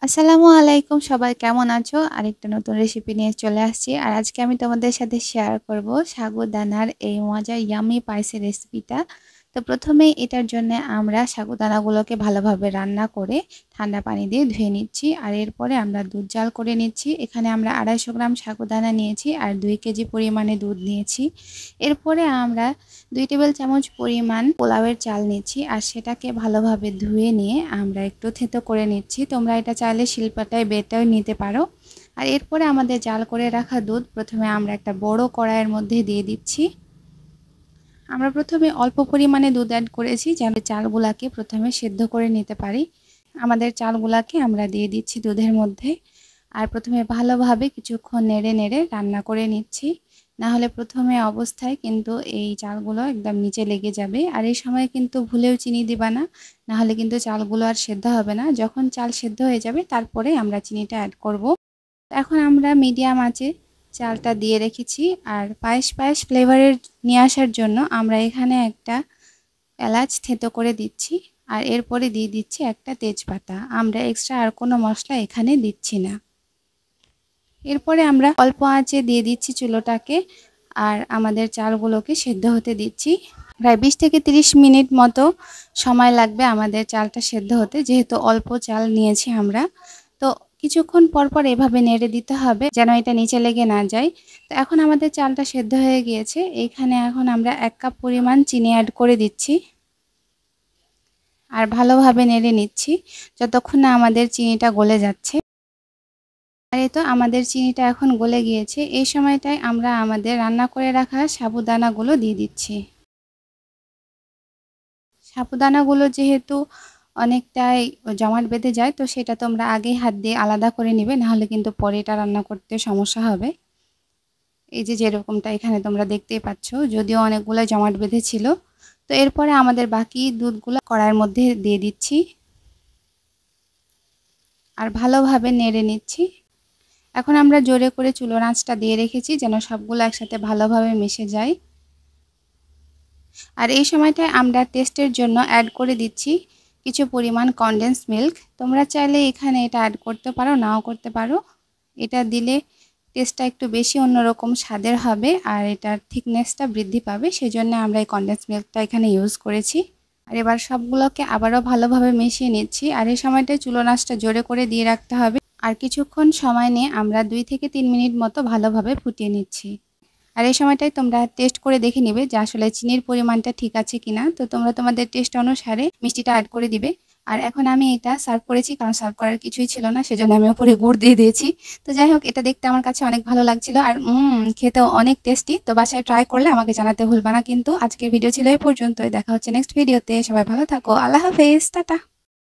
আসসালামু আলাইকুম, সবাই কেমন আছো? আরেকটা নতুন রেসিপি নিয়ে চলে আসছি। আর আজকে আমি তোমাদের সাথে শেয়ার করব সাগুদানার এই মজার ইয়াম্মি পায়েসের রেসিপিটা। তো প্রথমেই এটার জন্য আমরা সাগুদানাগুলোকে ভালোভাবে রান্না করে ঠান্ডা পানি দিয়ে ধুয়ে নিচ্ছি। আর এরপরে আমরা দুধ জাল করে নিচ্ছি। এখানে আমরা 250 গ্রাম সাগুদানা নিয়েছি আর 2 কেজি পরিমাণে দুধ নিয়েছি। এরপরে আমরা 2 টেবিল চামচ পরিমাণ পোলাওয়ের চাল নিচ্ছি আর সেটাকে ভালোভাবে ধুয়ে নিয়ে আমরা একটু থেতো করে নিচ্ছি। তোমরা এটা চাইলে শিলপাটায় বেটেও নিতে পারো। আর এরপরে আমাদের জাল করে রাখা দুধ প্রথমে আমরা একটা বড় কড়াইয়ের মধ্যে দিয়ে দিচ্ছি। আমরা প্রথমে অল্প পরিমাণে দুধ অ্যাড করেছি যেন চালগুলাকে প্রথমে সেদ্ধ করে নিতে পারি। আমাদের চালগুলাকে আমরা দিয়ে দিচ্ছি দুধের মধ্যে আর প্রথমে ভালোভাবে কিছুক্ষণ নেড়ে নেড়ে রান্না করে নিচ্ছি। না হলে প্রথমে অবস্থায় কিন্তু এই চালগুলো একদম নিচে লেগে যাবে। আর এই সময় কিন্তু ভুলেও চিনি দিবা না, না হলে কিন্তু চালগুলো আর সেদ্ধ হবে না। যখন চাল সেদ্ধ হয়ে যাবে তারপরে আমরা চিনিটা অ্যাড করব। এখন আমরা মিডিয়াম আঁচে চালটা দিয়ে রেখেছি। আর পায়েস ফ্লেভারের নিয়ে আসার জন্য আমরা এখানে একটা এলাচ থেতো করে দিচ্ছি আর এরপরে দিয়ে দিচ্ছি একটা তেজপাতা। আমরা এক্সট্রা আর কোনো মশলা এখানে দিচ্ছি না। এরপরে আমরা অল্প আঁচে দিয়ে দিচ্ছি চুলোটাকে আর আমাদের চালগুলোকে সেদ্ধ হতে দিচ্ছি। প্রায় 20 থেকে 30 মিনিট মতো সময় লাগবে আমাদের চালটা সেদ্ধ হতে, যেহেতু অল্প চাল নিয়েছি আমরা। তো কিছুক্ষণ পর পর এভাবে নেড়ে দিতে হবে যেন এটা নিচে লেগে না যায়। তো এখন আমাদের চালটা সেদ্ধ হয়ে গিয়েছে। এইখানে এখন আমরা 1 কাপ পরিমাণ চিনি অ্যাড করে দিচ্ছি আর ভালোভাবে নেড়ে নিচ্ছি যতক্ষণ না আমাদের চিনিটা গলে যাচ্ছে। আর এই তো আমাদের চিনিটা এখন গলে গিয়েছে। এই সময়টায় আমরা আমাদের রান্না করে রাখা সাবুদানাগুলো দিয়ে দিচ্ছি। সাবুদানাগুলো যেহেতু অনেকটাই জমাট বেঁধে যায়, তো সেটা তোমরা আগেই হাত দিয়ে আলাদা করে নিবে, নাহলে কিন্তু পরে এটা রান্না করতে সমস্যা হবে। এই যে যেরকমটা এখানে তোমরা দেখতেই পাচ্ছ, যদিও অনেকগুলো জমাট বেঁধে ছিল। তো এরপরে আমাদের বাকি দুধগুলো কড়াইয়ের মধ্যে দিয়ে দিচ্ছি আর ভালোভাবে নেড়ে নিচ্ছি। এখন আমরা জোরে করে চুলোর আঁচটা দিয়ে রেখেছি যেন সবগুলো একসাথে ভালোভাবে মিশে যায়। আর এই সময়টায় আমরা টেস্টের জন্য অ্যাড করে দিচ্ছি কিছু পরিমাণ কনডেন্স মিল্ক। তোমরা চাইলে এখানে এটা অ্যাড করতে পারো, নাও করতে পারো। এটা দিলে টেস্টটা একটু বেশি অন্যরকম স্বাদের হবে আর এটার থিকনেসটা বৃদ্ধি পাবে, সেজন্য আমরা এই কনডেন্স মিল্কটা এখানে ইউজ করেছি। আর এবার সবগুলোকে আবারও ভালোভাবে মিশিয়ে নিচ্ছি। আর এই সময়টায় চুলো আঁচটা জোরে করে দিয়ে রাখতে হবে। আর কিছুক্ষণ সময় নিয়ে আমরা 2 থেকে 3 মিনিট মতো ভালোভাবে ফুটিয়ে নিচ্ছি। আর এই সময়টাই তোমরা টেস্ট করে দেখে নিবে যে আসলে চিনির পরিমাণটা ঠিক আছে কিনা। তো তোমরা তোমাদের টেস্ট অনুসারে মিষ্টিটা অ্যাড করে দিবে। আর এখন আমি এটা সার্ভ করেছি, কারণ সার্ভ করার কিছুই ছিল না, সেজন্য আমি উপরে গুড় দিয়ে দিয়েছি। তো যাই হোক, এটা দেখতে আমার কাছে অনেক ভালো লাগছিল আর খেতেও অনেক টেস্টি। তো বাসায় ট্রাই করলে আমাকে জানাতে ভুলবা না কিন্তু। আজকের ভিডিও ছিল এই পর্যন্তই। দেখা হচ্ছে নেক্সট ভিডিওতে। সবাই ভালো থাকো। আল্লাহ হাফেজ, টাটা।